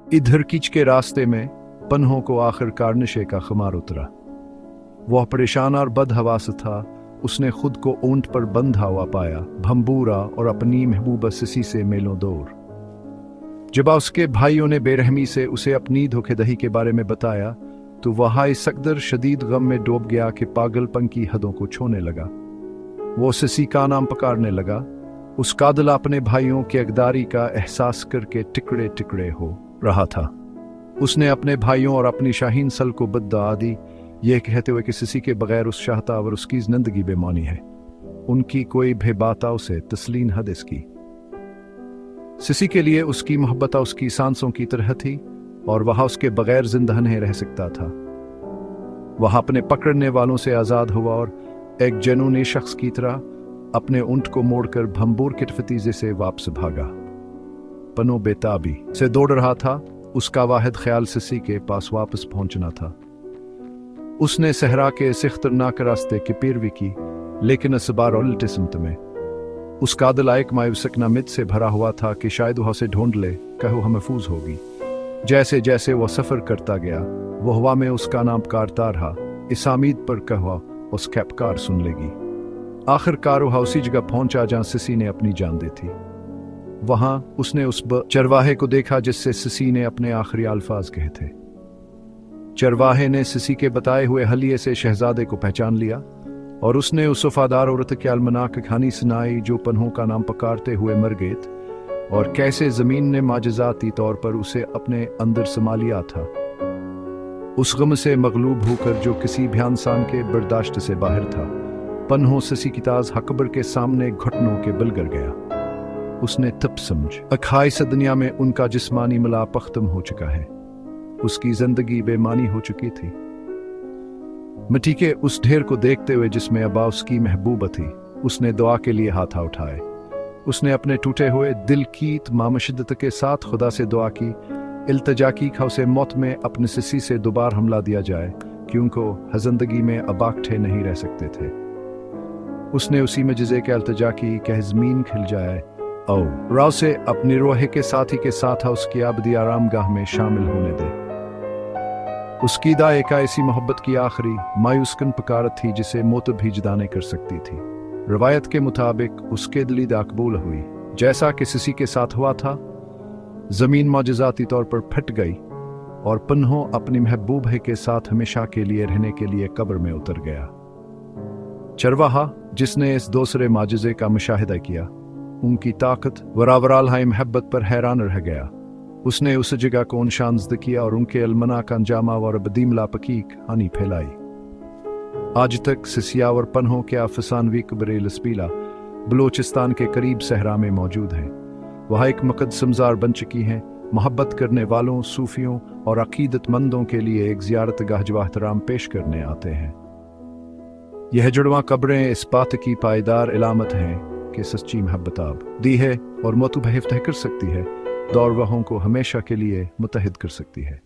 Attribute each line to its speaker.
Speaker 1: इधर कीच के रास्ते में पन्हों को आखिरकार नशे का खुमार उतरा। वह परेशान और बदहवास था। उसने खुद को ऊंट पर बंधा हुआ पाया, भंबूरा और अपनी महबूबा सिसी से मेलों दूर। जब उसके भाइयों ने बेरहमी से उसे अपनी धोखेधड़ी के बारे में बताया तो वह इस सख्दर शदीद गम में डूब गया कि पागलपन की हदों को छूने लगा। वो सिसी का नाम पुकारने लगा। उसका दिल अपने भाइयों की अगदारी का एहसास करके टिकड़े टिकड़े हो रहा था। उसने अपने भाइयों और अपनी शाहीन सल को बद्दुआ दी, यह कहते हुए कि सिसी के बगैर उस चाहता और उसकी जिंदगी बेमानी है। उनकी कोई बेबाता उसे तस्लीन हदीस की। सिसी के लिए उसकी मोहब्बत उसकी सांसों की तरह थी और वह उसके बगैर जिंदा नहीं रह सकता था। वह अपने पकड़ने वालों से आजाद हुआ और एक जनूनी शख्स की तरह अपने ऊंट को मोड़कर भंबूर के फतीजे से वापस भागा। पनो बेताबी से दौड़ रहा था। उसका वाहिद ख्याल सिसी के पास वापस पहुंचना था। उसने सहरा के इस खतरनाक रास्ते की पैरवी की, लेकिन इस बार उल्टे सिमत में। उसका दिल एक मायूसक नामिद से भरा हुआ था कि शायद वह उसे ढूंढ ले, कहो हम महफूज होगी। जैसे जैसे वह सफर करता गया वह हवा में उसका नाम पुकारता रहा, इस उम्मीद पर कहा उस कैपकार सुन लेगी। आखिरकार वह उसी जगह पहुंचा जहां सिसी ने अपनी जान दी थी। वहां उसने उस चरवाहे को देखा जिससे सिसी ने अपने आखिरी अल्फाज कहे थे। चरवाहे ने सिसी के बताए हुए हलिये से शहजादे को पहचान लिया और उसने उस वफादार औरत के अलमनाक कहानी सुनाई जो पन्हों का नाम पुकारते हुए मर गई और कैसे जमीन ने माजजाती तौर पर उसे अपने अंदर समा लिया था। उस गम से मगलूब होकर जो किसी भी इंसान के बर्दाश्त से बाहर था, पन्हों सिसी की ताज अकबर के सामने घुटनों के बल गिर गया। उसने तब समझ अखाई से दुनिया में उनका जिस्मानी मिलाप खत्म हो चुका है। उसकी जिंदगी बेमानी हो चुकी थी। मिट्टी के उस ढेर को देखते हुए जिसमें अबा उसकी महबूबा थी, उसने दुआ के लिए हाथ उठाए। उसने अपने टूटे हुए दिल की तमाम शिद्दत के साथ खुदा से दुआ की, इल्तिजा की कि उसे मौत में अपने सिसी से दोबारा हमला दिया जाए, क्योंकि जिंदगी में अबाकठे नहीं रह सकते थे। उसने उसी मजिज़े के इल्तिजा की कि ज़मीन खिल जाए और राव से अपनी रोहे के साथी के साथ उसकी आबदी आरामगाह में शामिल होने दे। उसकी दाए का ऐसी मोहब्बत की आखिरी मायूसकन पुकार थी जिसे मौत भी जुदा नहीं कर सकती थी। रवायत के मुताबिक उसके दिली कबूल हुई, जैसा कि सिसी के साथ हुआ था। जमीन मौजज़ाती तौर पर फट गई और पन्हों अपनी महबूब के साथ हमेशा के लिए रहने के लिए कब्र में उतर गया। चरवाहा जिसने इस दूसरे माजिज़े का मुशाहिदा किया, उनकी ताकत वरावराल हाई महब्बत पर हैरान रह गया। उसने उस जगह को निशानजद किया और उनके अलमना का अंजामा और बदीम लापकीक हानि फैलाई। आज तक सिसिया और पन्हों के अफसानवी कब्र लस्पीला बलूचिस्तान के करीब सहरा में मौजूद है। वह एक मुक़द्दस बन चुकी हैं। मोहब्बत करने वालों, सूफियों और अकीदतमंदों के लिए एक ज़ियारतगाह जो एहतराम पेश करने आते हैं। यह जुड़वा कब्रें इस बात की पायदार इलामत हैं कि सच्ची मोहब्बत आब दी है और मोतुब हिफ्त कर सकती है, दौर वहों को हमेशा के लिए मुत्तहिद कर सकती है।